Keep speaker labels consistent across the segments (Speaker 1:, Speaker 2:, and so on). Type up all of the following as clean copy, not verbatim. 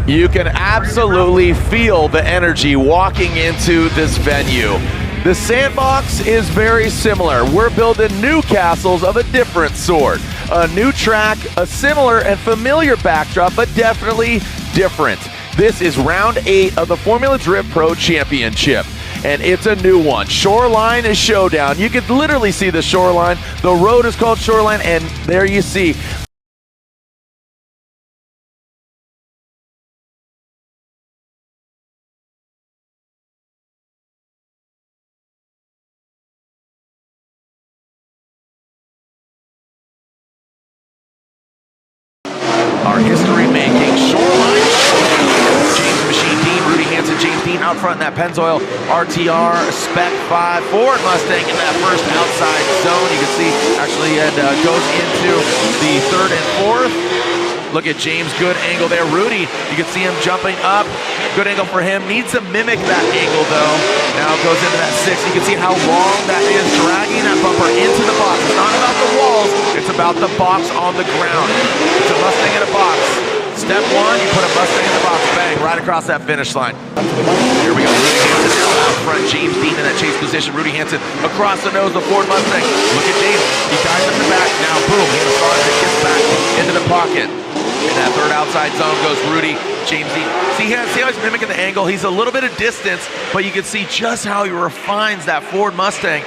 Speaker 1: You can absolutely feel the energy walking into this venue. The sandbox is very similar. We're building new castles of a different sort. A new track, a similar and familiar backdrop, but definitely different. This is round 8 of the Formula Drift Pro Championship, and it's a new one. Shoreline Showdown. You can literally see the shoreline. The road is called Shoreline, and there you see our history-making Shoreline Showdown. James Machine Deane, Rudy Hansen, James Deane out front in that Pennzoil RTR Spec 5 Ford Mustang in that first outside zone. You can see actually it goes into the 3rd and 4th. Look at James, good angle there. Rudy, you can see him jumping up. Good angle for him. Needs to mimic that angle though. Now goes into that 6. You can see how long that is, dragging that bumper into the box. It's not about the walls, it's about the box on the ground. It's a Mustang in a box. Step 1, you put a Mustang in the box, bang, right across that finish line. Here we go, Rudy Hansen now out front, James Deane in that chase position. Rudy Hansen across the nose of the Ford Mustang. Look at James, he dives in the back, now boom, he gets back into the pocket. In that 3rd outside zone goes Rudy, James Deane. See how he's mimicking the angle? He's a little bit of distance, but you can see just how he refines that Ford Mustang.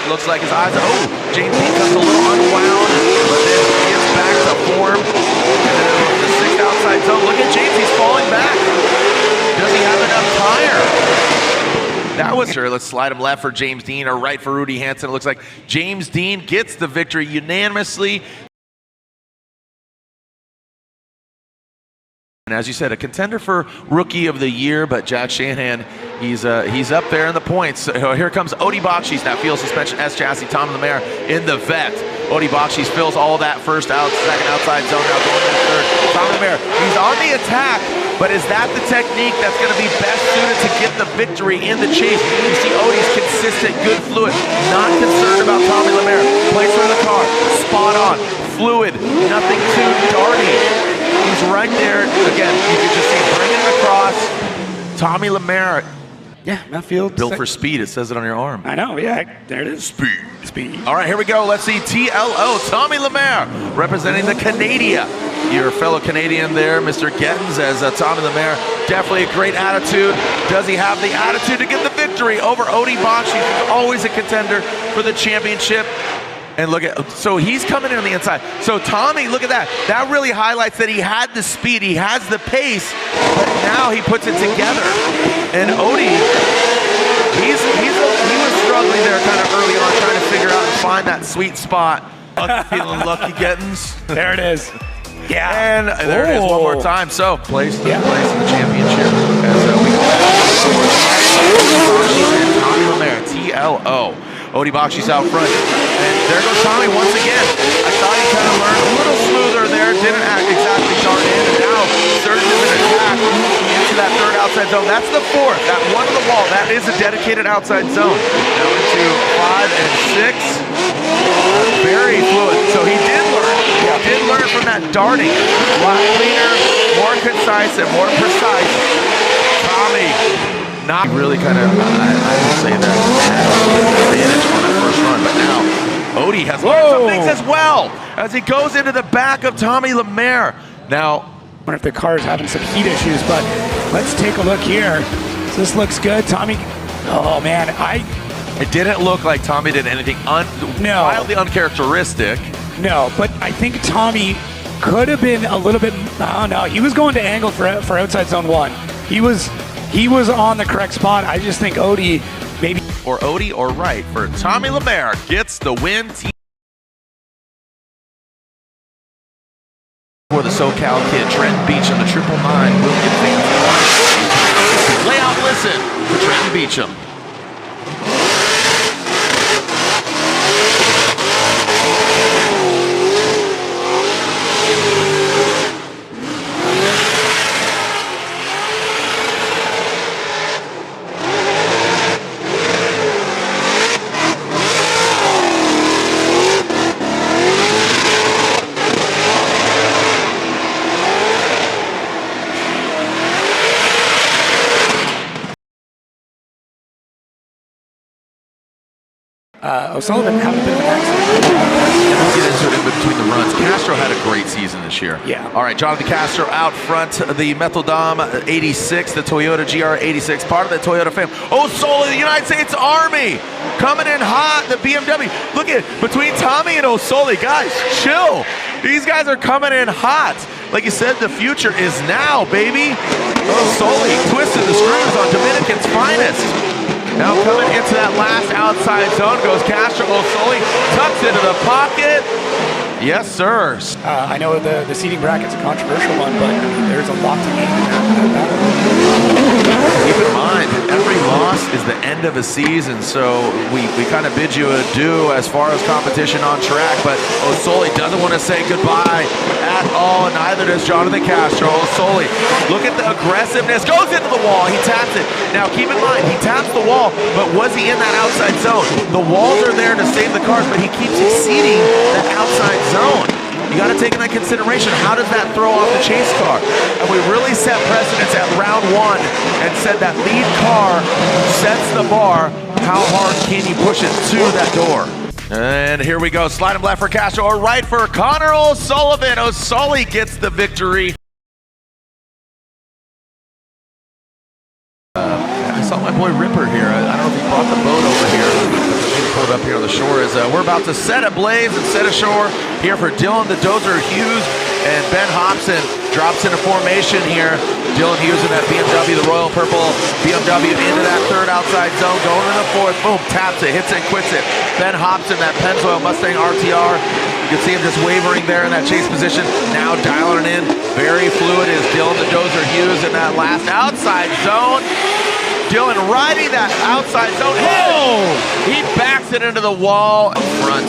Speaker 1: Looks like his eyes, oh, James Deane comes a little unwound, but then gets back to form. And then the 6th outside zone, look at James, he's falling back. Does he have enough tire? That was sure. Let's slide him left for James Deane or right for Rudy Hansen. It looks like James Deane gets the victory unanimously. And as you said, a contender for Rookie of the Year, but Jack Shanahan, he's up there in the points. So here comes Bakchis, that field suspension S chassis, Tom Lemaire in the vet. Bakchis fills all that first out, 2nd outside zone, now going to the 3rd. Tom Lemaire, he's on the attack, but is that the technique that's going to be best suited to get the victory in the chase? You see Odie's consistent, good fluid, not concerned about Tommy Lemaire. Placement of the car, spot on, fluid, nothing too darty. He's right there. Again, you can just see bringing it across. Tommy Lemaire.
Speaker 2: Yeah, that field.
Speaker 1: Built for speed. It says it on your arm.
Speaker 2: I know, yeah. There it is.
Speaker 1: Speed. All right, here we go. Let's see TLO. Tommy Lemaire representing the Canada. Your fellow Canadian there, Mr. Gittins, as Tommy Lemaire. Definitely a great attitude. Does he have the attitude to get the victory over Bakchis? He's always a contender for the championship. And look at, so he's coming in on the inside. So Tommy, look at that. That really highlights that he had the speed, he has the pace, but now he puts it together. And Odie, he was struggling there kind of early on, trying to figure out and find that sweet spot. Feeling lucky, Gittins.
Speaker 2: There it is. Yeah.
Speaker 1: And there it is one more time. So place in the championship. As we go back to Tommy Lemaire, TLO. Bakchis out front. And there goes Tommy once again. I thought he kind of learned a little smoother there. Didn't act exactly dart in. And now surges an attack into that 3rd outside zone. That's the 4th. That one on the wall. That is a dedicated outside zone. Now into 5 and 6. Very fluid. So he did learn. He did learn from that darting. A lot cleaner, more concise, and more precise. Tommy. Not really kind of, I would say that advantage on that first run, but now Odie has learned some things as well as he goes into the back of Tommy Lemaire. Now,
Speaker 2: I wonder if the car is having some heat issues, but let's take a look here. So this looks good. Tommy, oh man,
Speaker 1: it didn't look like Tommy did anything wildly uncharacteristic.
Speaker 2: No, but I think Tommy could have been a little bit, oh no, he was going to angle for outside zone 1. He was on the correct spot. I just think Odie maybe.
Speaker 1: Or Odie or right for Tommy Lemaire gets the win. For the SoCal kid, Trenton Beechum, the 999 will advance. Lay out, listen for Trenton Beechum.
Speaker 2: O'Sullivan having a bit of an accident.
Speaker 1: We'll get into it in between the runs. Castro had a great season this year.
Speaker 2: Yeah.
Speaker 1: All right, Jonathan Castro out front, the Metal Dom 86, the Toyota GR 86, part of the Toyota family. O'Sullivan, the United States Army, coming in hot, the BMW. Look at between Tommy and O'Sullivan, guys, chill. These guys are coming in hot. Like you said, the future is now, baby. O'Sullivan twisted the screws on Dominican's finest. Now coming into that last outside zone goes Castro. O'Sullivan tucks into the pocket. Yes, sir.
Speaker 2: I know the seating bracket's a controversial one, but there's a lot to gain in that battle.
Speaker 1: Keep in mind, every loss is the end of a season, so we kind of bid you adieu as far as competition on track, but O'Sullivan doesn't want to say goodbye at all, and neither does Jonathan Castro. O'Sullivan, look at the aggressiveness, goes into the wall, he taps it. Now keep in mind, he taps the wall, but was he in that outside zone? The walls are there to save the cars, but he keeps exceeding that outside zone. You got to take in that consideration. How does that throw off the chase car? And we really set precedence at round one and said that lead car sets the bar. How hard can you push it to that door? And here we go. Slide him left for Castro or right for Connor O'Sullivan. O'Sullivan gets the victory. I saw my boy Ripper here. I don't know if he brought the boat over here. Pulled up here on the shore as we're about to set ablaze and set ashore here for Dylan the Dozer Hughes, and Ben Hopson drops into formation here. Dylan Hughes in that BMW, the royal purple BMW into that third outside zone, going in the fourth, boom, taps it, hits it, quits it. Ben Hopson, that Pennzoil Mustang RTR, you can see him just wavering there in that chase position, now dialing it in, very fluid is Dylan the Dozer Hughes in that last outside zone. Dylan riding that outside zone. Oh! He backs it into the wall. Up front,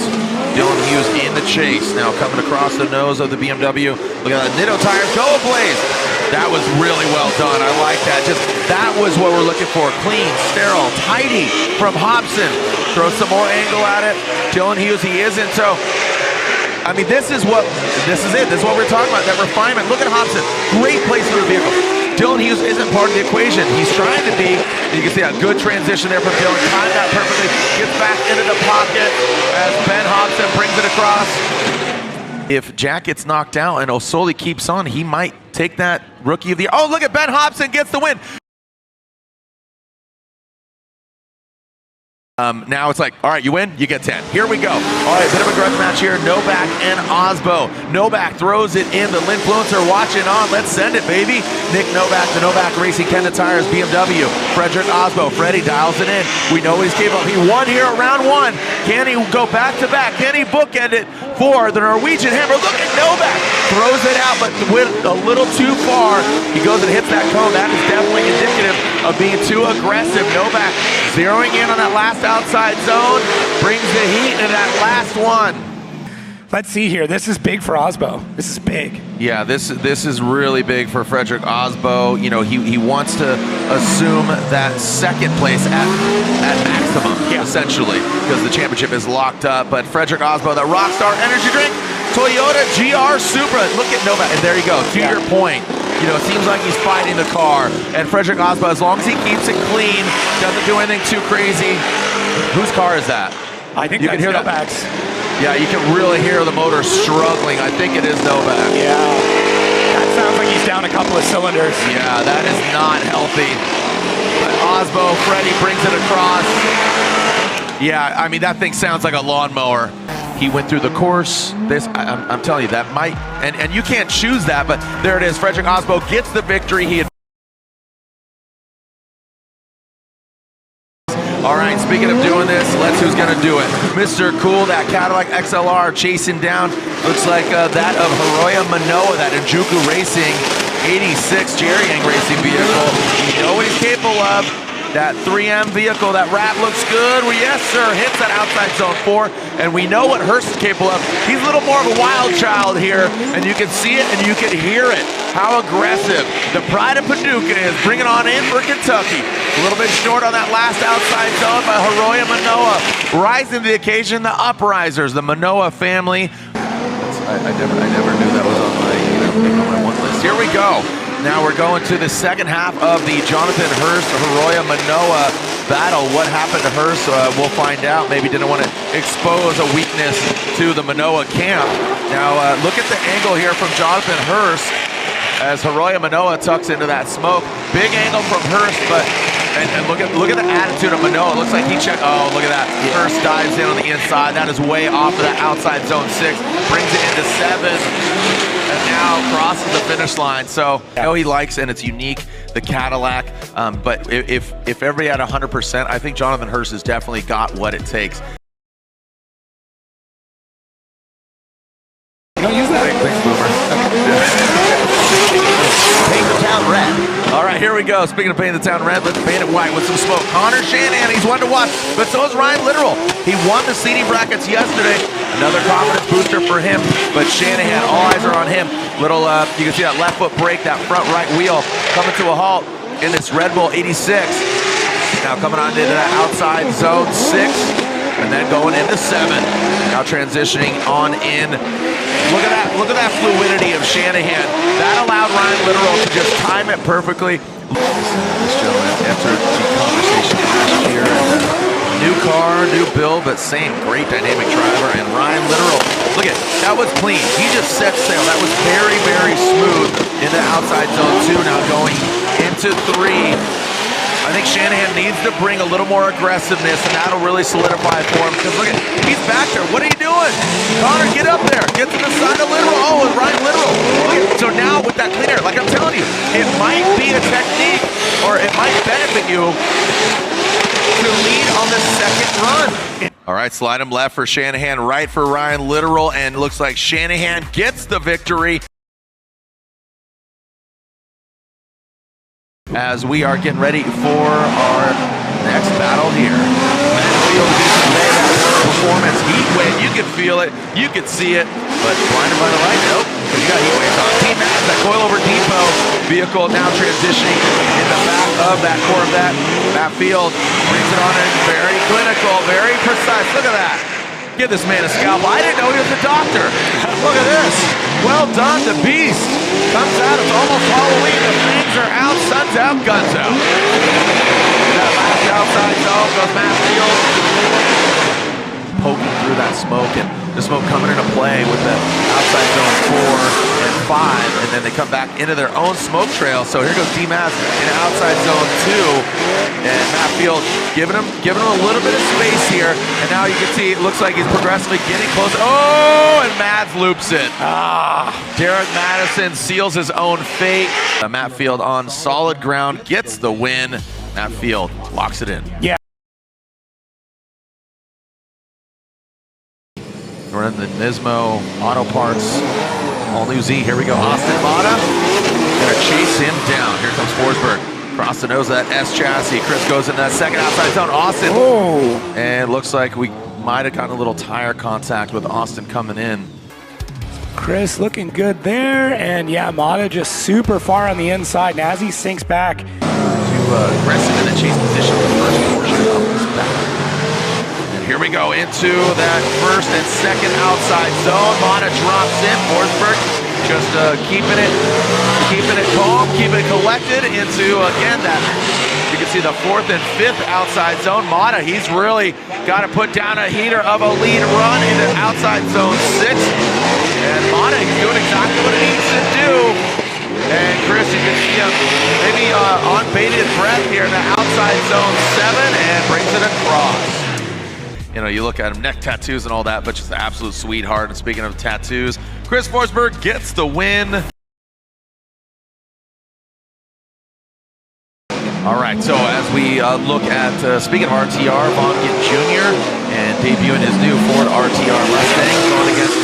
Speaker 1: Dylan Hughes in the chase. Now coming across the nose of the BMW. Look at that Nitto tires go ablaze. That was really well done. I like that. Just that was what we're looking for. Clean, sterile, tidy from Hopson. Throw some more angle at it. Dylan Hughes, he isn't. So, I mean, this is it. This is what we're talking about, that refinement. Look at Hopson. Great place for the vehicle. Dylan Hughes isn't part of the equation. He's trying to be. You can see a good transition there from Dylan. Timed that perfectly. Gets back into the pocket as Ben Hopson brings it across. If Jack gets knocked out and O'Sullivan keeps on, he might take that rookie of the year. Oh, look at Ben Hopson gets the win. Now it's like, all right, you win, you get 10. Here we go. All right, bit of a grudge match here. Noback and Aasbo. Noback throws it in. The Linfluencer watching on. Let's send it, baby. Nick Noback, the Noback Racing, Ken the Tires, BMW. Frederick Aasbo. Freddie dials it in. We know what he's capable of. He won here at round one. Can he go back to back? Can he bookend it for the Norwegian Hammer? Look at Noback. Throws it out, but went a little too far. He goes and hits that cone. That is definitely indicative of being too aggressive. Noback zeroing in on that last outside zone, brings the heat in that last one.
Speaker 2: Let's see here. This is big for Aasbo. This is big.
Speaker 1: Yeah, this is really big for Frederick Aasbo. You know, he wants to assume that second place at maximum, essentially, because the championship is locked up. But Frederick Aasbo, that Rockstar Energy Drink, Toyota GR Supra. Look at Noback, and there you go. To your point. You know, it seems like he's fighting the car. And Frederick Aasbo, as long as he keeps it clean, doesn't do anything too crazy. Whose car is that?
Speaker 2: I think
Speaker 1: you can hear
Speaker 2: Noback's.
Speaker 1: Yeah, you can really hear the motor struggling. I think it is Noback.
Speaker 2: Yeah. That sounds like he's down a couple of cylinders.
Speaker 1: Yeah, that is not healthy. But Aasbo, Freddie brings it across. Yeah, I mean, that thing sounds like a lawnmower. He went through the course. I'm telling you, that might, and you can't choose that, but there it is. Frederick Aasbo gets the victory. All right, speaking of doing this, let's who's gonna do it. Mr. Cool, that Cadillac XLR chasing down, looks like that of Hiroya Manoa, that Injuku Racing 86 Jerry Yang racing vehicle. You know what he's capable of. That 3M vehicle, that wrap looks good. Well, yes, sir, hits that outside zone 4, and we know what Hurst is capable of. He's a little more of a wild child here, and you can see it and you can hear it. How aggressive. The pride of Paducah is bringing on in for Kentucky. A little bit short on that last outside zone by Hiroya Manoa. Rising to the occasion, the Uprisers, the Manoa family. I never knew that was on my one list. Here we go. Now we're going to the second half of the Jonathan Hurst, Hiroya Manoa battle. What happened to Hurst? We'll find out. Maybe didn't want to expose a weakness to the Manoa camp. Now look at the angle here from Jonathan Hurst as Manoa tucks into that smoke. Big angle from Hurst, but and look at the attitude of Manoa. It looks like he checked. Oh, look at that. Hurst dives in on the inside. That is way off of that outside zone 6. Brings it into 7. And now crosses the finish line. So I know he likes, and it's unique, the Cadillac. But if everybody at 100%, I think Jonathan Hurst has definitely got what it takes.
Speaker 2: Don't use that.
Speaker 1: Thanks, Boomer. Paint the town red. All right, here we go. Speaking of painting the town red, let's paint it white with some smoke. Connor Shanahan, he's one to watch, but so is Ryan Litteral. He won the seeding brackets yesterday. Another confidence booster for him, but Shanahan, all eyes are on him. Little, you can see that left foot brake, that front right wheel coming to a halt in this Red Bull 86. Now coming on into that outside zone 6, and then going into 7. Now transitioning on in. Look at that fluidity of Shanahan. That allowed Ryan Litteral to just time it perfectly. This gentleman entered the conversation last year. New car, new build, but same great dynamic driver. And Ryan Litteral, look at that was clean. He just set sail. That was very, very smooth in the outside zone 2. Now going into 3. I think Shanahan needs to bring a little more aggressiveness, and that'll really solidify for him. Because look at, he's back there. What are you doing? Connor, get up there. Get to the side of Litteral. Oh, and Ryan Litteral. So now with that clean air, like I'm telling you, it might be a technique, or it might benefit you to lead on the second run. All right, slide him left for Shanahan, right for Ryan Litteral, and looks like Shanahan gets the victory. As we are getting ready for our next battle here. Performance, heat wave, you can feel it, you can see it, but blinded by the light, nope, you got heat waves on. Team Madison, that coilover depot vehicle now transitioning in the back of that Corvette. Matt Field brings it on in, very clinical, very precise, look at that. Give this man a scalpel. I didn't know he was a doctor. Look at this. Well done, the beast. Comes out, it's almost Halloween. The fangs are out, sun's out, guns out. That last outside zone goes Matt Field. Poking through that smoke, and the smoke coming into play with the outside zone 4 and 5, and then they come back into their own smoke trail. So here goes D-Maz in outside zone 2, and Matt Field giving him a little bit of space here, and now you can see it looks like he's progressively getting close. Oh, and Mads loops it. Derek Madison seals his own fate. Matt Field on solid ground gets the win. Matt Field locks it in.
Speaker 2: Yeah.
Speaker 1: Running the Nismo Auto Parts, all new Z. Here we go, Austin Matta. Gonna chase him down. Here comes Forsberg. Across the nose of that S chassis. Chris goes in that second outside zone. Austin.
Speaker 2: Oh.
Speaker 1: And looks like we might have gotten a little tire contact with Austin coming in.
Speaker 2: Chris looking good there, and yeah, Matta just super far on the inside. And as he sinks back
Speaker 1: to aggressive in the chase position of the first portion of this battle. Here we go into that first and second outside zone. Matta drops in. Forsberg just keeping it calm, keeping it collected into, again, that you can see the 4th and 5th outside zone. Matta, he's really got to put down a heater of a lead run into outside zone 6. And Matta is doing exactly what he needs to do. And Chris, you can see him maybe on bated breath here in the outside zone 7 and brings it across. You know, you look at him, neck tattoos and all that, but just an absolute sweetheart. And speaking of tattoos, Chris Forsberg gets the win. All right, so as we look at, speaking of RTR, Gittin Jr. and debuting his new Ford RTR Mustang, going against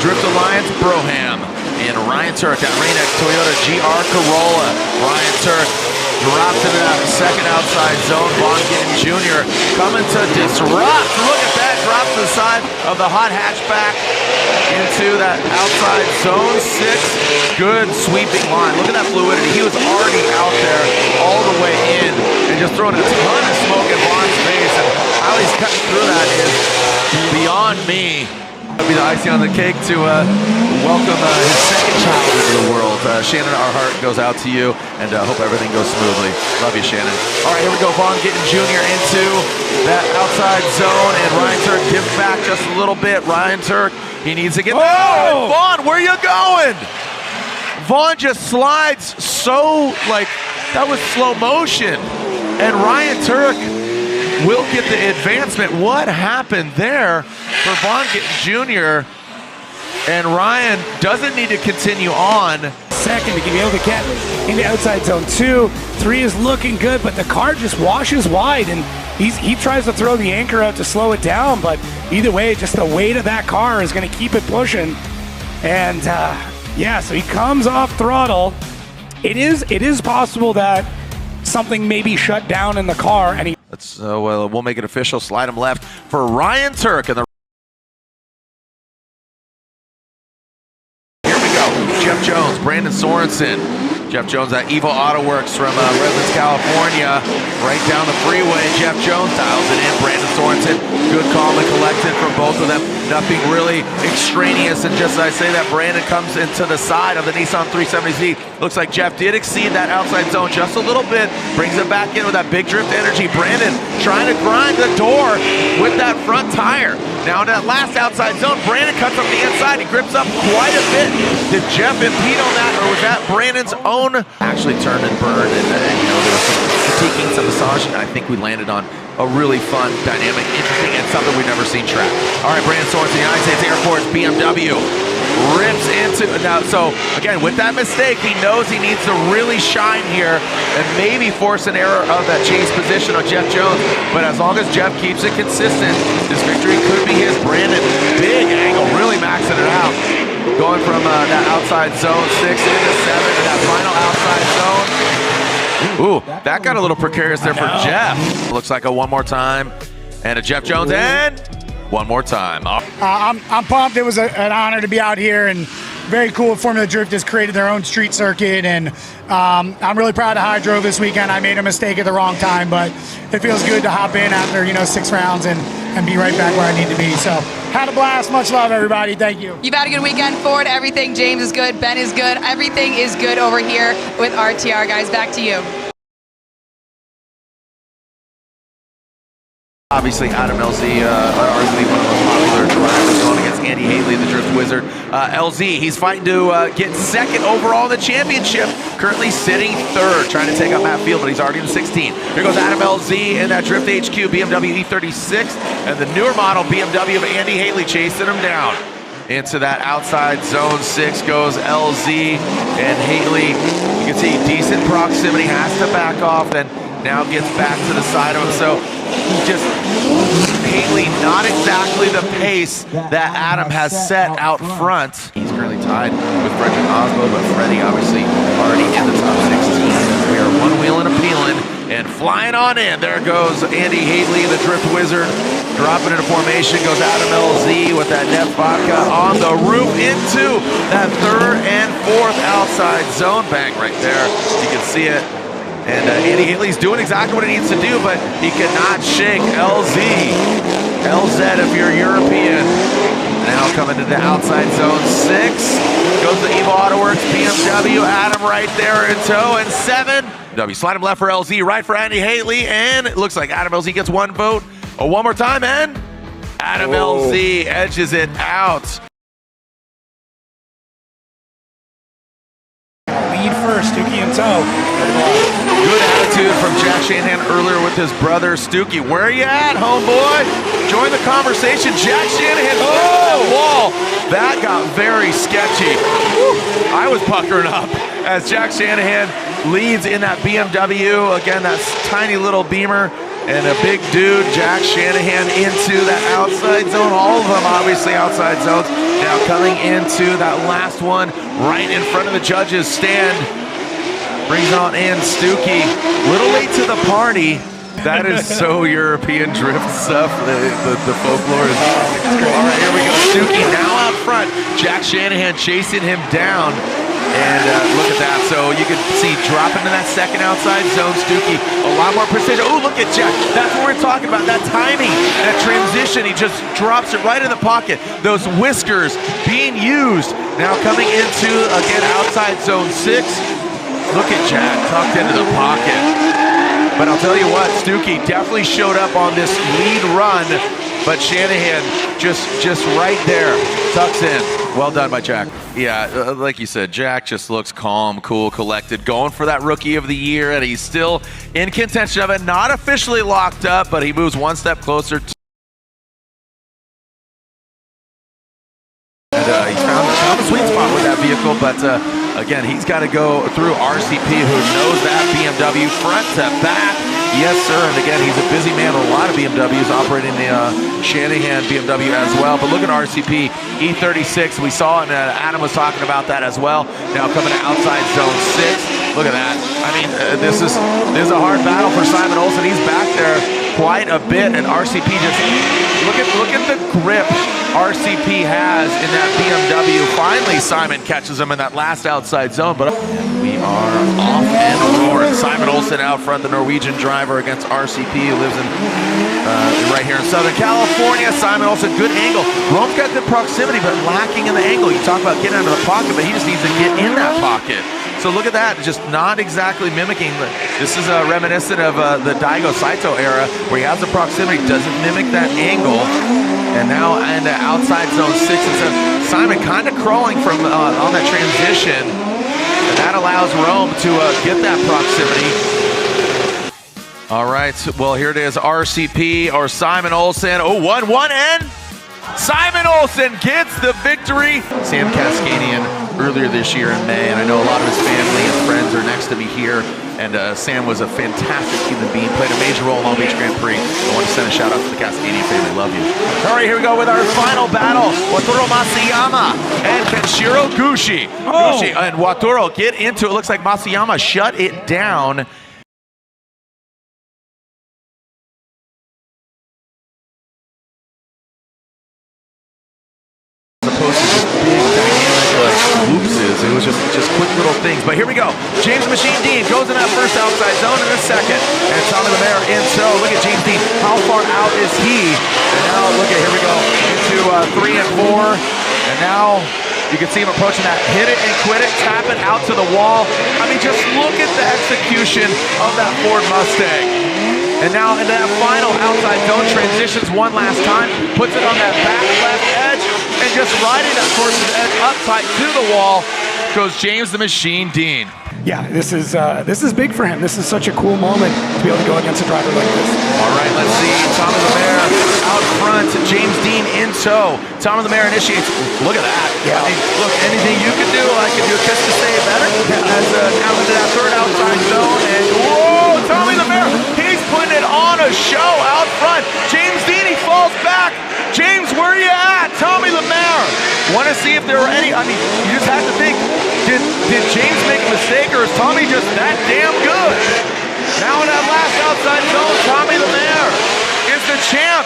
Speaker 1: Drift Alliance Broham and Ryan Tuerck at Rain-X Toyota GR Corolla. Ryan Tuerck drops into that second outside zone. Gittin Jr. coming to disrupt. Look at that, drops to the side of the hot hatchback into that outside zone 6. Good sweeping line. Look at that fluidity. He was already out there all the way in and just throwing a ton of smoke in Vaughn's face. And how he's cutting through that is beyond me. That'll be the icing on the cake to welcome his second child into the world. wild. Shannon, our heart goes out to you, and hope everything goes smoothly. Love you, Shannon. All right, here we go. Gittin Jr. into that outside zone, and Ryan Tuerck gives back just a little bit. Ryan Tuerck, he needs to get there. Vaughn, where you going? Vaughn just slides so, like, that was slow motion. And Ryan Tuerck will get the advancement. What happened there for Gittin Jr.? And Ryan doesn't need to continue on.
Speaker 2: Second to be able to get into outside zone 2. 3 is looking good, but the car just washes wide, and he tries to throw the anchor out to slow it down, but either way, just the weight of that car is going to keep it pushing. And yeah, so he comes off throttle. It is possible that something may be shut down in the car, and
Speaker 1: we'll make it official. Slide him left for Ryan Tuerck, and here we go. Jeff Jones, Brandon Sorensen. Jeff Jones at Evo Auto Works from Redlands, California. Right down the freeway, Jeff Jones dials it in. Brandon Sorensen, good, calm, and collected from both of them. Nothing really extraneous, and just as I say that, Brandon comes into the side of the Nissan 370Z. Looks like Jeff did exceed that outside zone just a little bit. Brings it back in with that big drift energy. Brandon trying to grind the door with that front tire. Now in that last outside zone, Brandon cuts up the inside. He grips up quite a bit. Did Jeff impede on that, or was that Brandon's own? Actually turned and burned, and you know, there was some critiquing, some massaging. I think we landed on a really fun, dynamic, interesting, and something we've never seen track. All right, Brandon Sorensen, United States Air Force, BMW. Rips into, now, so again, with that mistake, he knows he needs to really shine here and maybe force an error of that chase position on Jeff Jones. But as long as Jeff keeps it consistent, this victory could be his. Brandon, big angle, really maxing it out. Going from that outside zone 6 into 7 to that final outside zone. Ooh, that got a little precarious there for Jeff. Looks like a one more time, and a Jeff Jones, and one more time.
Speaker 3: I'm pumped. It was an honor to be out here, and very cool. Formula Drift has created their own street circuit, and I'm really proud of how I drove this weekend. I made a mistake at the wrong time, but it feels good to hop in after 6 rounds and be right back where I need to be. So had a blast. Much love, everybody. Thank you.
Speaker 4: You've had a good weekend. Ford, everything. James is good. Ben is good. Everything is good over here with RTR, guys. Back to you.
Speaker 1: Obviously, Adam LZ, arguably one of the most popular drivers, going against Andy Hateley, the Drift Wizard. LZ, he's fighting to get second overall in the championship. Currently sitting third, trying to take out Matt Field, but he's already in 16. Here goes Adam LZ in that Drift HQ BMW E36, and the newer model BMW of Andy Hateley chasing him down. Into that outside zone 6 goes LZ, and Hateley, you can see decent proximity, has to back off, then now gets back to the side of him. So just Hateley, not exactly the pace that Adam has set out front. He's currently tied with Frederick Aasbo, but Freddie obviously already in the top 16. We are one wheeling and peeling and flying on in. There goes Andy Hateley, the Drift Wizard, dropping into formation. Goes Adam LZ with that net vodka on the roof into that 3rd and 4th outside zone. Bang right there. You can see it. And Andy Hateley's doing exactly what he needs to do, but he cannot shake LZ. LZ if you're European. Now coming to the outside zone 6. Goes to Evo Auto Works, BMW, Adam right there in tow, and 7. W, slide him left for LZ, right for Andy Hateley, and it looks like Adam LZ gets one vote. Oh, one more time, and Adam LZ edges it out.
Speaker 2: lead first, Stuke in tow.
Speaker 1: Good attitude from Jack Shanahan earlier with his brother Stuke. Where are you at, homeboy? Join the conversation. Jack Shanahan, that wall. That got very sketchy. Woo. I was puckering up as Jack Shanahan leads in that BMW. Again, that tiny little Beamer. And a big dude, Jack Shanahan, into that outside zone. All of them obviously outside zones. Now coming into that last one right in front of the judges' stand. Brings on in Stuke. Little late to the party. That is so European drift stuff. The folklore is great. All right, here we go. Stuke now out front. Jack Shanahan chasing him down. And look at that. So you can see dropping to that second outside zone. Stuke, a lot more precision. Oh, look at Jack. That's what we're talking about. That timing, that transition. He just drops it right in the pocket. Those whiskers being used. Now coming into, again, outside zone 6. Look at Jack tucked into the pocket. But I'll tell you what, Stuke definitely showed up on this lead run. But Shanahan just right there, tucks in. Well done by Jack. Yeah, like you said, Jack just looks calm, cool, collected, going for that Rookie of the Year, and he's still in contention of it. Not officially locked up, but he moves one step closer to. And he found the sweet spot with that vehicle, but again, he's got to go through RCP, who knows that BMW front to back. Yes, sir. And again, he's a busy man with a lot of BMWs operating the Shanahan BMW as well. But look at RCP E36. We saw, and Adam was talking about that as well. Now coming to outside zone 6. Look at that. I mean, this is a hard battle for Simon Olsen. He's back there quite a bit, and RCP just look at the grip RCP has in that BMW. Finally, Simon catches him in that last outside zone, but we are off and roaring. Simon Olsen out front, the Norwegian driver against RCP, who lives in right here in Southern California. Simon Olsen, good angle. Rome's got good proximity, but lacking in the angle. You talk about getting out of the pocket, but he just needs to get in that pocket. So look at that, just not exactly mimicking. This is reminiscent of the Daigo Saito era, where he has the proximity, doesn't mimic that angle. And now into outside zone 6, and so Simon kind of crawling from on that transition. And that allows Rome to get that proximity. All right, well, here it is, RCP or Simon Olsen. Oh, 1-1, and Simon Olsen gets the victory. Sam Cascadian earlier this year in May, and I know a lot of his family and friends are next to me here. And Sam was a fantastic human being, played a major role in Long Beach Grand Prix. I want to send a shout out to the Cascadian family. Love you. All right, here we go with our final battle. Watoro Masayama and Kenshiro Gushi.
Speaker 2: Oh.
Speaker 1: Gushi and Watoro get into it. Looks like Masayama shut it down. Opposed to just big dynamic like whoopses. It was just quick little things. But here we go. James Machine Deane goes in that first outside zone in a second. And Tommy Lemaire in tow. Look at James Deane. How far out is he? And now look at, here we go, into 3 and 4. And now you can see him approaching that. Hit it and quit it. Tap it out to the wall. I mean, just look at the execution of that Ford Mustang. And now into that final outside zone, transitions one last time, puts it on that back left edge, and just riding that course's edge up tight to the wall goes James the Machine Deane.
Speaker 2: Yeah, this is big for him. This is such a cool moment to be able to go against a driver like this.
Speaker 1: All right, let's see. Tommy Lemaire out front, James Deane in tow. Tommy Lemaire initiates. Look at that.
Speaker 2: Yeah.
Speaker 1: I mean, look, anything you can do, I can do just to say it better. As now into that third outside zone, and whoa, Tommy Lemaire, he's putting it on a show out front. James Deane, he falls back. James, where are you at? Tommy Lemaire. Want to see if there were any, I mean, you just have to think, did James make a mistake, or is Tommy just that damn good? Now in that last outside zone, Tommy Lemaire is the champ.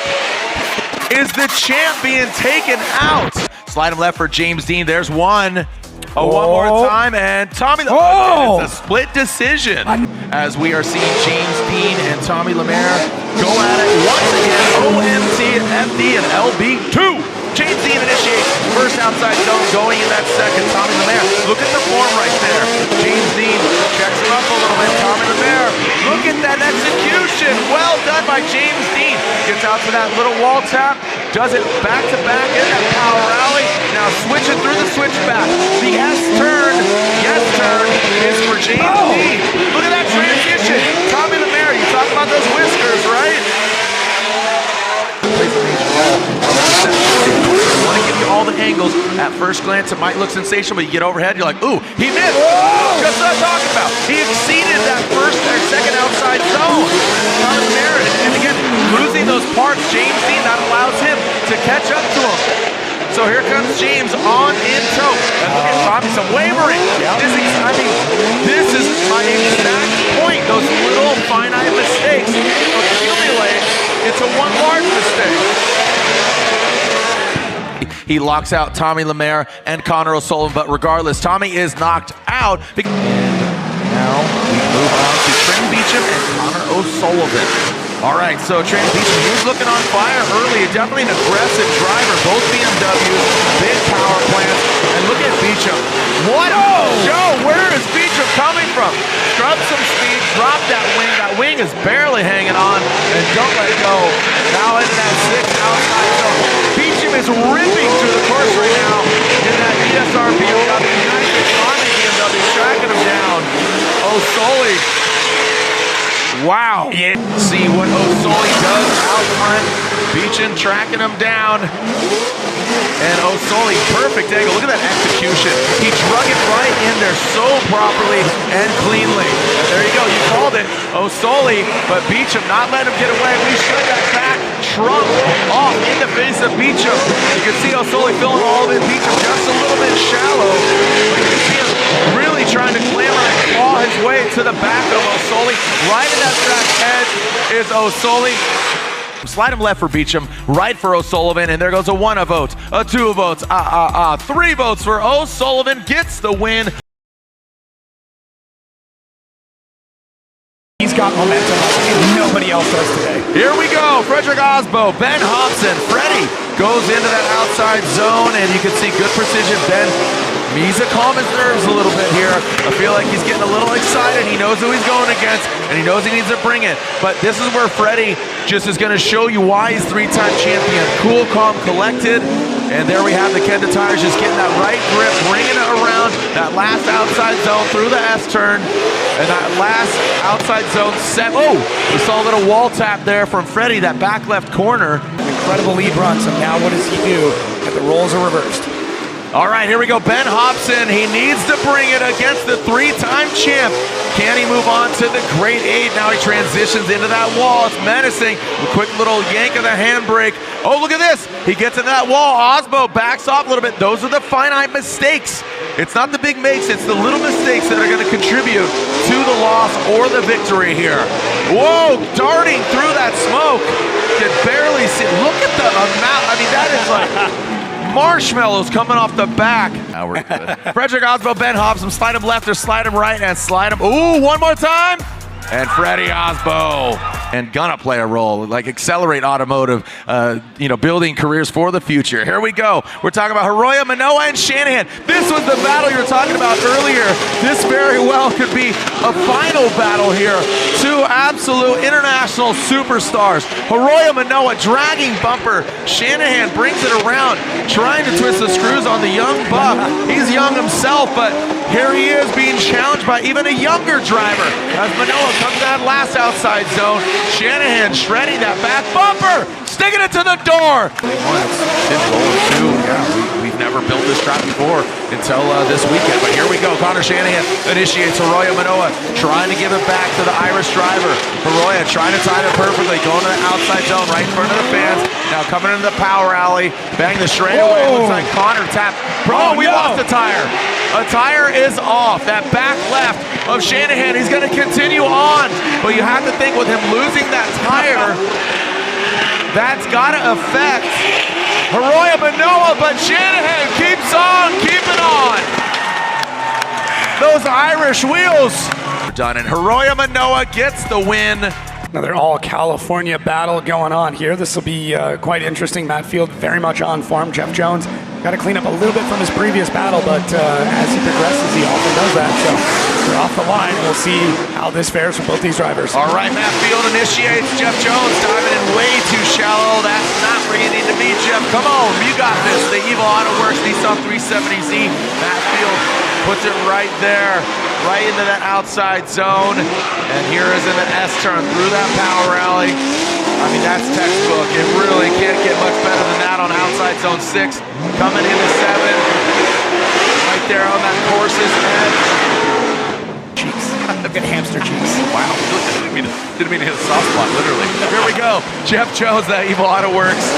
Speaker 1: Is the champ being taken out? Slide him left for James Deane. There's one. Oh, one more time, and Tommy Lemaire. It's a split decision as we are seeing James Deane and Tommy Lemaire go at it once again. OMT, FD, and LB2. James Deane initiates first outside zone, going in that second. Tommy Lemaire, look at the form right there. James Deane checks him up a little bit. Tommy Lemaire, look at that execution. Well done by James Deane. Gets out to that little wall tap, does it back to back in that power rally. Now switching through the switchback. The yes turn is for James Deane. Look at that transition. Tommy Lemaire, you talk about those whiskers, right? Plays a major role. I want to give you all the angles. At first glance, it might look sensational, but you get overhead, you're like, ooh, he missed. Just what I'm talking about. He exceeded that first or second outside zone. Tommy Lemaire, and again, losing those parts, James Deane, that allows him to catch up to him. So here comes James on in tow. And look at Tommy, some wavering. This is my exact point. Those little finite mistakes accumulate into one large mistake. He locks out Tommy Lemaire and Connor O'Sullivan, but regardless, Tommy is knocked out. And now we move on to Trent Beechum and Connor O'Sullivan. All right, so Trent Beechum, he was looking on fire early. Definitely an aggressive driver, both BMWs, big power plants. And look at Beechum. What a show! Where is Beechum coming from? Scrub some speed, drop that wing. That wing is barely hanging on, and don't let go. Now into that 6 outside zone. Beechum is ripping through the course right now in that ESR BMW. Nice Army BMW, tracking him down. O'Sullivan. Wow. Yeah. See what O'Sullivan does out front. Beechum tracking him down. And O'Sullivan, perfect angle. Look at that execution. He drug it right in there so properly and cleanly. And there you go. You called it. O'Sullivan, but Beechum not letting him get away. We showed that back trunk off in the face of Beechum. You can see O'Sullivan filling all of it. Beechum just a little bit shallow. But you can see him really trying to clamber and claw his way to the back of O'Sullivan. Right in that track edge is O'Sullivan. Slide him left for Beechum, right for O'Sullivan, and there goes a 1 vote, a 2 votes, 3 votes for O'Sullivan, gets the win.
Speaker 2: He's got momentum. Nobody else does today.
Speaker 1: Here we go. Frederick Aasbo, Ben Hopson, Freddie goes into that outside zone, and you can see good precision. Ben, he's a calm his nerves a little bit here. I feel like he's getting a little excited. He knows who he's going against, and he knows he needs to bring it. But this is where Freddie just is going to show you why he's 3-time champion. Cool, calm, collected. And there we have the Kenda tires just getting that right grip, bringing it around that last outside zone through the S-turn. And that last outside zone set. Oh, we saw a little wall tap there from Freddie, that back left corner.
Speaker 2: Incredible lead run. So now what does he do? And the roles are reversed.
Speaker 1: All right, here we go. Ben Hopson, he needs to bring it against the 3-time champ. Can he move on to the Great 8? Now he transitions into that wall. It's menacing. A quick little yank of the handbrake. Oh, look at this. He gets into that wall. Aasbo backs off a little bit. Those are the finite mistakes. It's not the big makes, it's the little mistakes that are going to contribute to the loss or the victory here. Whoa, darting through that smoke. Could barely see. Look at the amount. I mean, that is like marshmallows coming off the back. Now we're good. Frederick Aasbo, Ben Hopson, slide him left or slide him right and slide him. Ooh, one more time. And Freddie Aasbo, and gonna play a role, like accelerate automotive, building careers for the future. Here we go. We're talking about Hiroya, Manoa, and Shanahan. This was the battle you were talking about earlier. This very well could be a final battle here. Two absolute international superstars. Hiroya Manoa dragging bumper. Shanahan brings it around, trying to twist the screws on the young buck. He's young himself, but here he is being challenged by even a younger driver. As Manoa comes to that last outside zone, Shanahan shredding that back bumper, sticking it to the door. We've never built this trap before until this weekend, but here we go. Connor Shanahan initiates Hiroya Manoa, trying to give it back to the Irish driver. Hiroya trying to time it perfectly, going to the outside zone right in front of the fans. Now coming into the power alley, bang the straightaway. Looks like Connor tapped. We lost a tire. A tire is off. That back left of Shanahan, he's going to continue on. But you have to think with him losing that tire, that's got to affect Hiroya Manoa, but Shanahan keeps on keeping on. Those Irish wheels are done, and Hiroya Manoa gets the win.
Speaker 2: Another all-California battle going on here. This will be quite interesting. Matt Field very much on form. Jeff Jones got to clean up a little bit from his previous battle, but as he progresses, he often does that. So we're off the line. We'll see how this fares for both these drivers.
Speaker 1: All right, Matt Field initiates. Jeff Jones diving in way too shallow. That's not where you need to be, Jeff. Come on, you got this. The Evil Auto Works Nissan 370Z. Matt Field puts it right there, right into that outside zone. And here is in the S-turn through that power alley. I mean, that's textbook. It really can't get much better than that on outside zone 6. Coming into 7. Right there on that course's edge.
Speaker 2: Cheeks. I've got hamster cheeks.
Speaker 1: Wow. Didn't mean to hit a soft spot, literally. Here we go. Jeff Jones, that Evil Auto Works.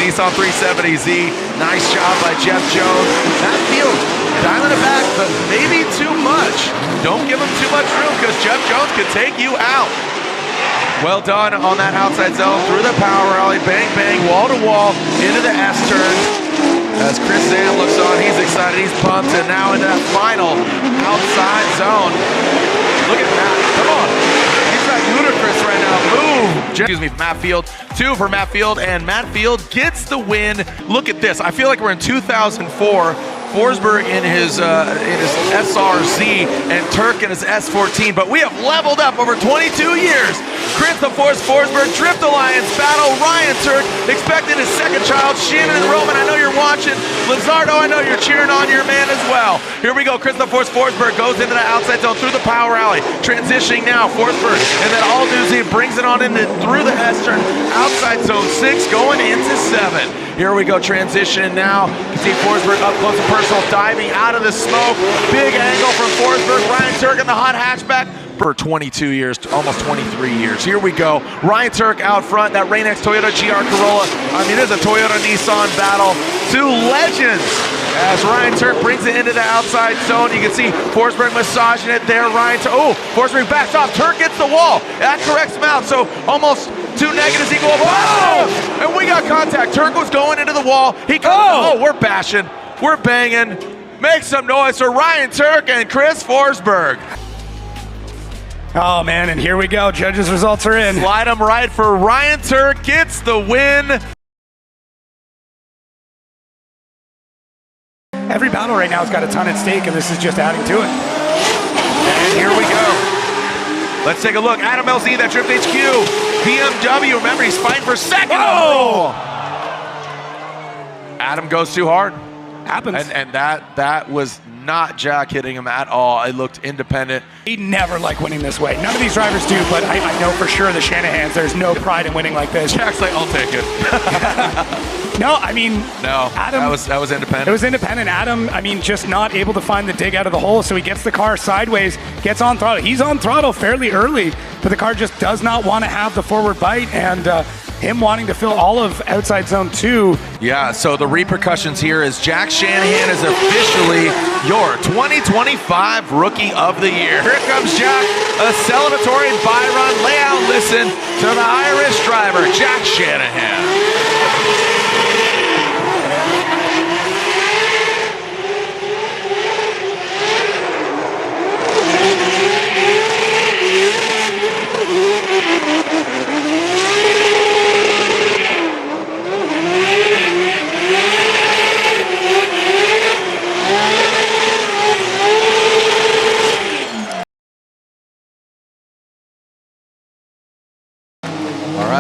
Speaker 1: Nissan 370Z. Nice job by Jeff Jones. That Field dialing it back, but maybe too much. Don't give him too much room because Jeff Jones could take you out. Well done on that outside zone, through the power alley, bang, bang, wall to wall, into the S-turn. As Chris Zan looks on, he's excited, he's pumped, and now into that final outside zone. Look at Matt, come on. He's got ludicrous right now, move. Excuse me, Matt Field, 2 for Matt Field, and Matt Field gets the win. Look at this, I feel like we're in 2004. Forsberg in his SRZ and Tuerck in his S14, but we have leveled up over 22 years. Chris the Force Forsberg, Drift Alliance battle, Ryan Tuerck expecting his second child, Shannon and Roman, I know you're watching. Lizardo, I know you're cheering on your man as well. Here we go, Chris the Force Forsberg goes into the outside zone through the power alley, transitioning now, Forsberg, and then Aldoozy brings it on into through the S-turn, outside zone 6, going into 7. Here we go, transition now. You can see Forsberg up close and personal, diving out of the smoke. Big angle from Forsberg. Ryan Tuerck in the hot hatchback for 22 years, almost 23 years. Here we go. Ryan Tuerck out front, that Rain-X Toyota GR Corolla. I mean, this is a Toyota-Nissan battle. 2 legends. As Ryan Tuerck brings it into the outside zone, you can see Forsberg massaging it there. Forsberg backs off. Tuerck hits the wall. That corrects him out. So almost 2 negatives equal. Oh! And we got contact. Tuerck was going into the wall. He comes. Oh, we're bashing. We're banging. Make some noise for Ryan Tuerck and Chris Forsberg.
Speaker 2: Oh, man, and here we go. Judges' results are in.
Speaker 1: Slide them right for Ryan Tuerck. Gets the win.
Speaker 2: Every battle right now has got a ton at stake, and this is just adding to it.
Speaker 1: And here we go. Let's take a look. Adam LZ, that Drift HQ. BMW, remember, he's fighting for second.
Speaker 2: Oh!
Speaker 1: Adam goes too hard.
Speaker 2: Happens.
Speaker 1: And that was not Jack hitting him at all. It looked independent.
Speaker 2: He never like winning this way. None of these drivers do, but I know for sure the Shanahans, there's no pride in winning like this.
Speaker 1: Jack's like, I'll take it.
Speaker 2: No, I mean,
Speaker 1: no,
Speaker 2: Adam,
Speaker 1: that was independent.
Speaker 2: It was independent. Adam, I mean, just not able to find the dig out of the hole, so he gets the car sideways, gets on throttle. He's on throttle fairly early, but the car just does not want to have the forward bite, and him wanting to fill all of outside zone 2.
Speaker 1: Yeah, so the repercussions here is Jack Shanahan is officially your 2025 Rookie of the Year. Here comes Jack, a celebratory Byron layout. Listen to the Irish driver, Jack Shanahan.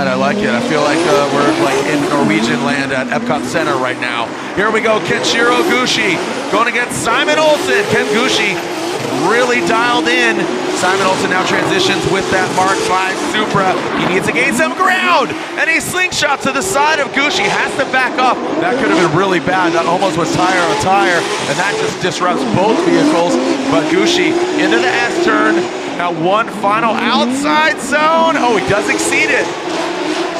Speaker 1: I like it. I feel like we're like in Norwegian land at Epcot Center right now. Here we go, Kenshiro Gushi going against Simon Olsen. Ken Gushi really dialed in. Simon Olsen now transitions with that Mark V Supra. He needs to gain some ground, and he slingshots to the side of Gushi. Has to back off. That could have been really bad. That almost was tire on tire, and that just disrupts both vehicles. But Gushi into the S-turn. Now one final outside zone. Oh, he does exceed it.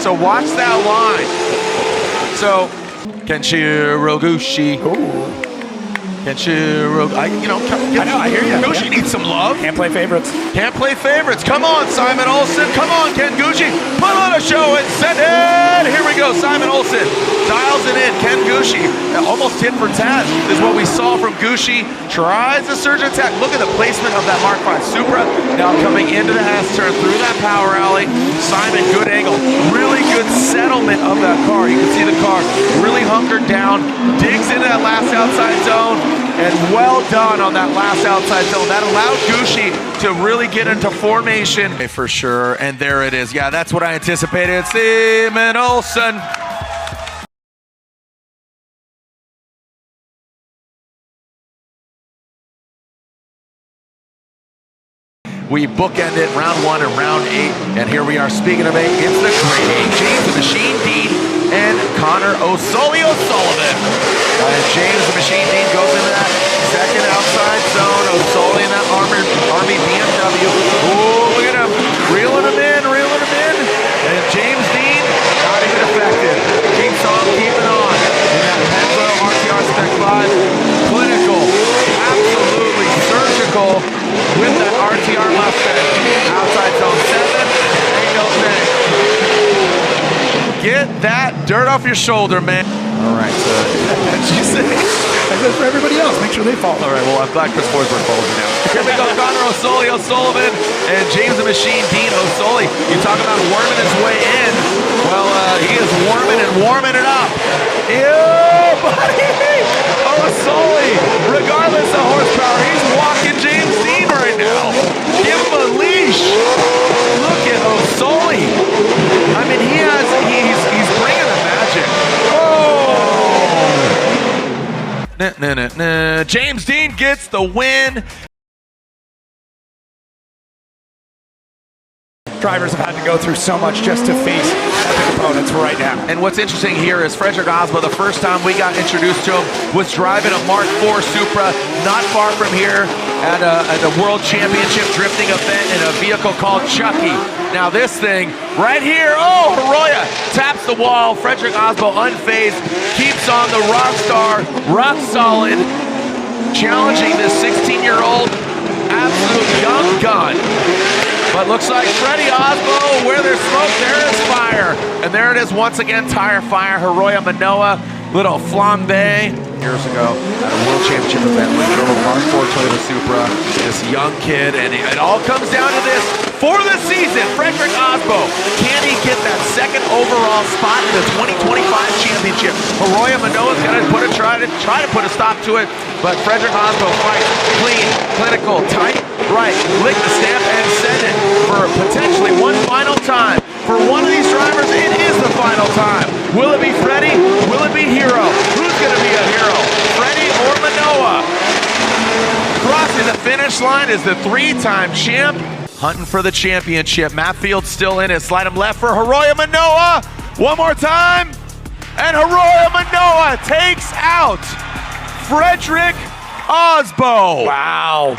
Speaker 1: So watch that line. So Kenshiro Gushi. Kenshiro, I know, I hear you. Gushi needs some love.
Speaker 2: Can't play favorites.
Speaker 1: Can't play favorites. Come on, Simon Olsen. Come on, Ken Gushi. Put on a show and send it. Here we go. Simon Olsen dials it in. Ken Gushi almost hit for Taz is what we saw from Gushi. Tries the surge attack. Look at the placement of that Mark V Supra. Now coming into the S-turn through that power alley. Simon, good angle. Really good settlement of that car. You can see the car really hunkered down. Digs into that last outside zone. And well done on that last outside zone. That allowed Gushi to really get into formation. For sure, and there it is. Yeah, that's what I anticipated. Simon Olsen. We bookended round 1 and round 8, and here we are. Speaking of 8, it's the great 8. James the Machine Deane and Connor O'Sullivan. And James the Machine Deane goes into that second outside zone. O'Sullivan, that Army BMW. Oh, look at him. Reeling him in. And James Deane, not even affected. Keeps on keeping on. In that Pennzoil RTR Spec 5. Clinical. Absolutely surgical with that RTR Mustang. Outside zone 7. Ain't no thing. Dirt off your shoulder, man. All right, what'd you say?
Speaker 2: I said for everybody else, make sure they follow.
Speaker 1: All right, well, I'm glad Chris Forsberg follows me now. Here we go, Connor O'Sullivan and James the Machine Deane O'Sullivan. You talk about warming his way in. Well, he is warming it up. Ew, buddy! O'Sullivan, regardless of horsepower, he's walking James Deane right now. Give him a leash. Look at O'Sullivan. I mean, he's bringing the magic. Oh! James Deane gets the win.
Speaker 2: Drivers have had to go through so much just to face epic opponents right now.
Speaker 1: And what's interesting here is Frederick Aasbo, the first time we got introduced to him, was driving a Mark IV Supra not far from here at a World Championship drifting event in a vehicle called Chucky. Now this thing right here, oh, Horoya taps the wall. Frederick Aasbo unfazed, keeps on the rock star, rock solid, challenging this 16-year-old absolute young gun. But looks like Freddie Aasbo, where there's smoke, there is fire. And there it is once again, tire fire. Horoya Manoa, little flambe. Years ago at a World Championship event with a Mark IV Toyota Supra, this young kid, and it all comes down to this. For the season, Frederick Aasbo, can he get that second overall spot in the 2025 championship? Horoya Manoa's gonna try to put a stop to it, but Frederick Aasbo fights clean, clinical, tight, right, lick the stamp and send it for potentially one final time. For one of these drivers, it is the final time. Will it be Freddie? Will it be Hero? Who's gonna be a hero? Freddie or Manoa? Crossing the finish line is the three-time champ. Hunting for the championship. Matt Field's still in it. Slide him left for Horoya Manoa. One more time. And Horoya Manoa takes out Frederick Aasbo.
Speaker 2: Wow.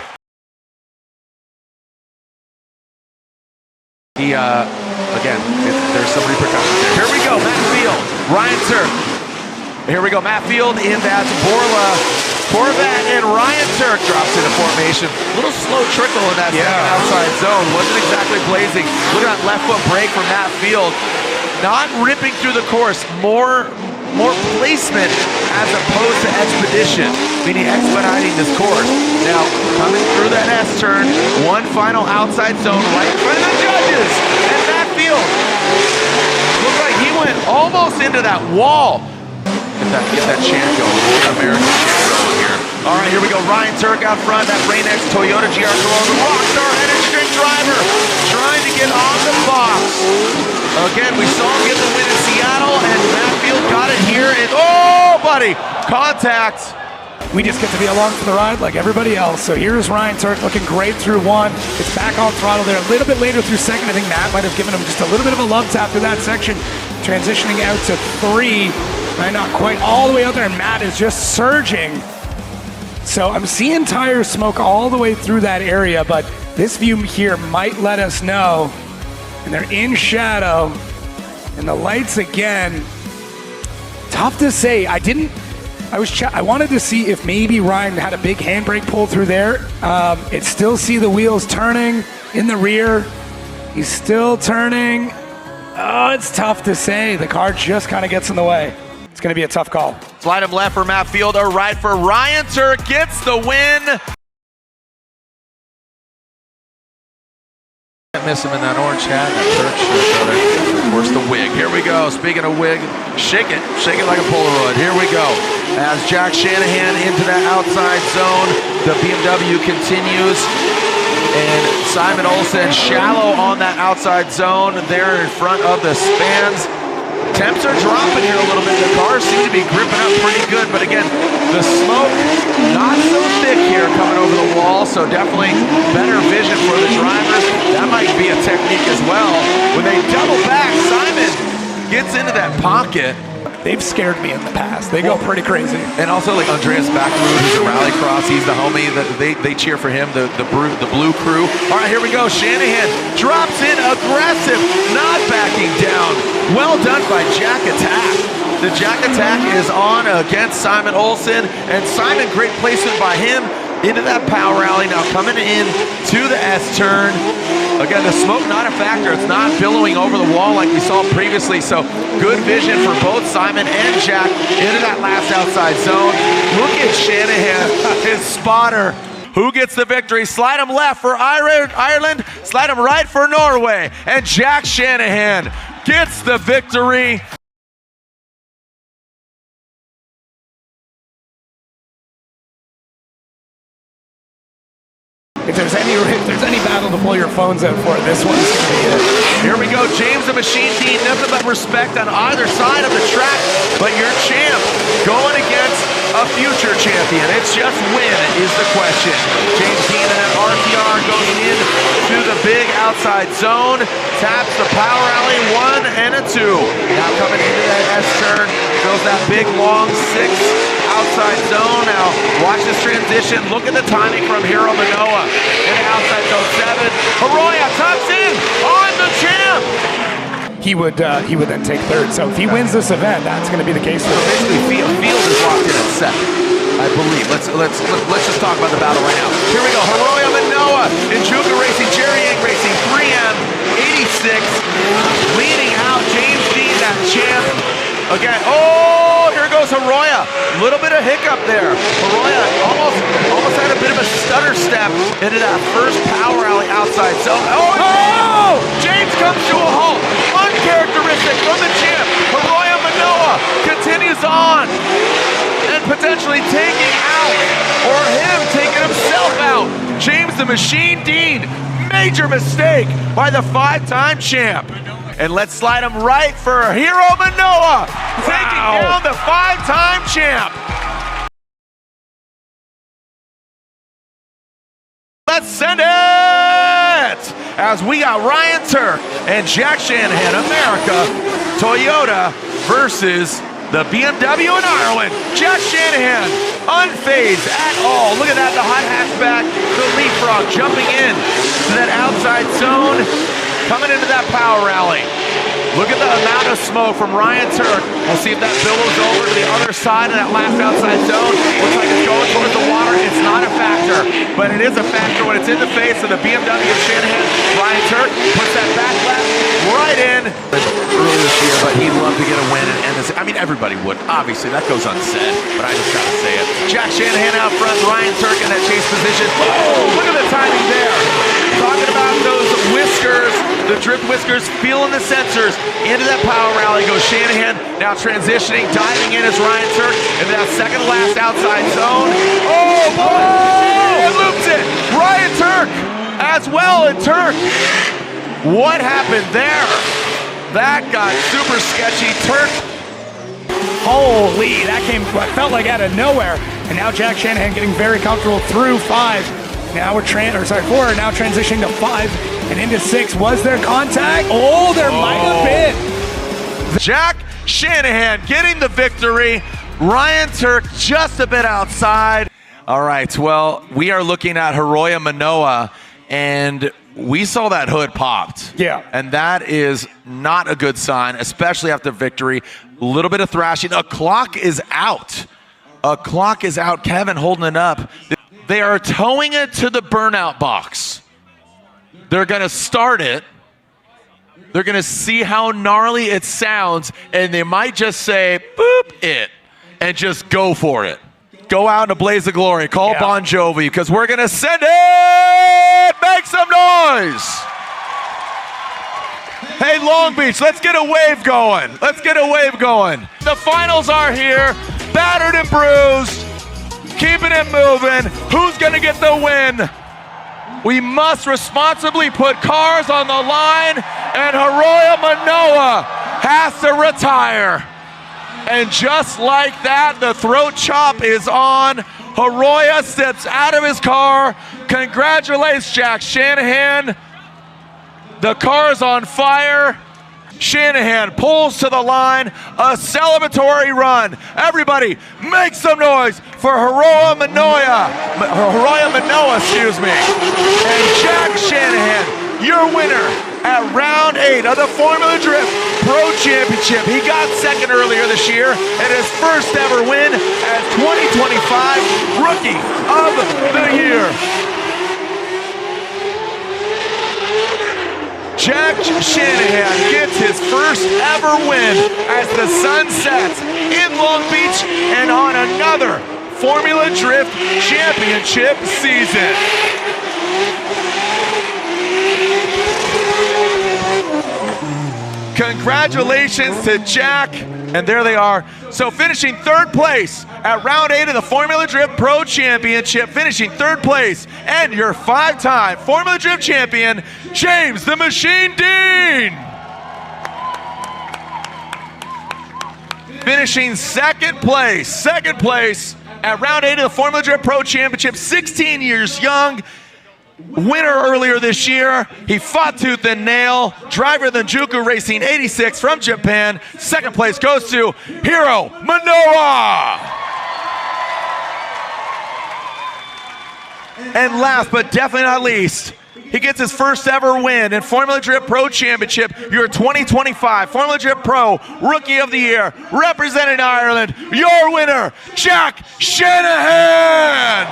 Speaker 1: He, again, there's some repercussions there. Here we go, Matt Field, Ryan Tuerck. Here we go, Matt Field in that Corvette, and Ryan Tuerck drops into formation. A little slow trickle in that second outside zone. Wasn't exactly blazing. Look at that left foot brake from Matt Field. Not ripping through the course, more placement as opposed to expedition, meaning expediting this course. Now, coming through that S-turn, one final outside zone right in front of the judges. And Matt Field looked like he went almost into that wall. Get that chant going, American chant going here. All right, here we go. Ryan Tuerck out front, that Rain-X Toyota GR Corolla, rockstar headed straight driver, trying to get on the box. Again, we saw him get the win in Seattle, and Matt Field got it here. And oh, buddy, contact.
Speaker 2: We just get to be along for the ride like everybody else. So here's Ryan Tuerck looking great through one. It's back on throttle there a little bit later through second. I think Matt might have given him just a little bit of a love tap through that section. Transitioning out to three. Right, not quite all the way out there, and Matt is just surging. So I'm seeing tire smoke all the way through that area, but this view here might let us know. And they're in shadow, and the lights again. Tough to say. I wanted to see if maybe Ryan had a big handbrake pull through there. It still see the wheels turning in the rear. He's still turning. Oh, it's tough to say. The car just kind of gets in the way. It's going to be a tough call.
Speaker 1: Slide him left for Matt Field, or right for Ryan Tuerck, gets the win. Can't miss him in that orange hat, that Tuerck shirt. Of course, the wig. Here we go. Speaking of wig, shake it like a Polaroid. Here we go. As Jack Shanahan into that outside zone, the BMW continues. And Simon Olsen shallow on that outside zone there in front of the spans. Temps are dropping here a little bit. The cars seem to be gripping up pretty good, but again, the smoke not so thick here coming over the wall, so definitely better vision for the drivers. That might be a technique as well. When they double back, Simon gets into that pocket.
Speaker 2: They've scared me in the past. They go pretty crazy.
Speaker 1: And also like Andreas Backrud, who's a rallycross. He's the homie. They cheer for him, the blue crew. All right, here we go. Shanahan drops in aggressive, not backing down. Well done by Jack Attack. The Jack Attack is on against Simon Olsen. And Simon, great placement by him. into that power rally. Now coming in to the S-turn. Again, the smoke not a factor. It's not billowing over the wall like we saw previously. So good vision for both Simon and Jack into that last outside zone. Look at Shanahan, his spotter. Who gets the victory? Slide him left for Ireland, slide him right for Norway. And Jack Shanahan gets the victory.
Speaker 2: If there's any battle to pull your phones out for, this one's going to be it.
Speaker 1: Here we go, James the Machine Deane. Nothing but respect on either side of the track, but your champ going against a future champion. It's just win is the question. James Deane and that RTR goes in to the big outside zone, taps the power alley, 1 and a 2. Now coming into that S-turn, fills that big long 6 outside zone. Now watch this transition. Look at the timing from Hero Manoa. In the outside zone 7. Arroyo tucks in on the champ.
Speaker 2: He would then take third. So if he wins this event, that's going to be the case.
Speaker 1: So basically, Field is locked in at 7, I believe. Let's just talk about the battle right now. Here we go. Arroyo Manoa, Njuga Racing, Jerry Yang Racing, 3M 86, leading out James Deane, that champ. Again, oh, here goes Arroyo. Little bit of hiccup there. Arroyo almost had a bit of a stutter step into that first power alley outside zone. Oh! James comes to a halt. Uncharacteristic from the champ. Arroyo Manoa continues on and potentially taking out, or him taking himself out. James the Machine Deane. Major mistake by the 5-time champ. And let's slide him right for Hero Manoa, taking down the 5-time champ. Let's send it! As we got Ryan Tuerck and Jack Shanahan, America, Toyota versus the BMW in Ireland. Jack Shanahan, unfazed at all. Look at that, the hot hatchback, the leapfrog jumping in to that outside zone. Coming into that power rally. Look at the amount of smoke from Ryan Tuerck. We'll see if that billows over to the other side of that last outside zone. Looks like it's going towards the water. It's not a factor, but it is a factor when it's in the face of the BMW of Shanahan. Ryan Tuerck puts that back left right in. Earlier this year, but he'd love to get a win and end this. I mean, everybody would. Obviously, that goes unsaid, but I just gotta say it. Jack Shanahan out front, Ryan Tuerck in that chase position. Oh, look at the timing there. Talking about those whiskers, the drift whiskers, feeling the sensors. Into that power rally goes Shanahan, now transitioning, diving in as Ryan Tuerck into that second last outside zone. Oh, boy! It loops it! Ryan Tuerck as well, and Tuerck. What happened there? That got super sketchy. Tuerck.
Speaker 2: Holy, that felt like out of nowhere. And now Jack Shanahan getting very comfortable through 5. Now we're 4, now transitioning to 5 and into 6. Was there contact? Oh, there might have been.
Speaker 1: Jack Shanahan getting the victory. Ryan Tuerck just a bit outside. All right, well, we are looking at Arroyo Manoa, and we saw that hood popped.
Speaker 2: Yeah.
Speaker 1: And that is not a good sign, especially after victory. A little bit of thrashing. A clock is out. A clock is out. Kevin holding it up. They are towing it to the burnout box. They're going to start it. They're going to see how gnarly it sounds, and they might just say, boop it, and just go for it. Go out in a blaze of glory. Call Bon Jovi, because we're going to send it. Make some noise. Hey, Long Beach, let's get a wave going. Let's get a wave going. The finals are here. Battered and bruised. Keeping it moving. Who's going to get the win? We must responsibly put cars on the line, and Arroyo Manoa has to retire. And just like that, the throat chop is on. Arroyo steps out of his car. Congratulates Jack Shanahan. The car's on fire. Shanahan pulls to the line, a celebratory run. Everybody, make some noise for Arroyo Manoa, excuse me. And Jack Shanahan, your winner at round 8 of the Formula Drift Pro Championship. He got second earlier this year and his first ever win as 2025 Rookie of the Year. Jack Shanahan gets his first ever win as the sun sets in Long Beach and on another Formula Drift Championship season. Congratulations to Jack, and there they are. So finishing third place at round 8 of the Formula Drift Pro Championship, finishing third place, and your 5-time Formula Drift champion, James the Machine Deane. Finishing second place at round 8 of the Formula Drift Pro Championship, 16 years young, winner earlier this year. He fought tooth and nail. Driver of the Juku Racing 86 from Japan. Second place goes to Hiro Manoa. And last but definitely not least, he gets his first ever win in Formula Drift Pro Championship, your 2025 Formula Drift Pro Rookie of the Year, representing Ireland, your winner, Jack Shanahan.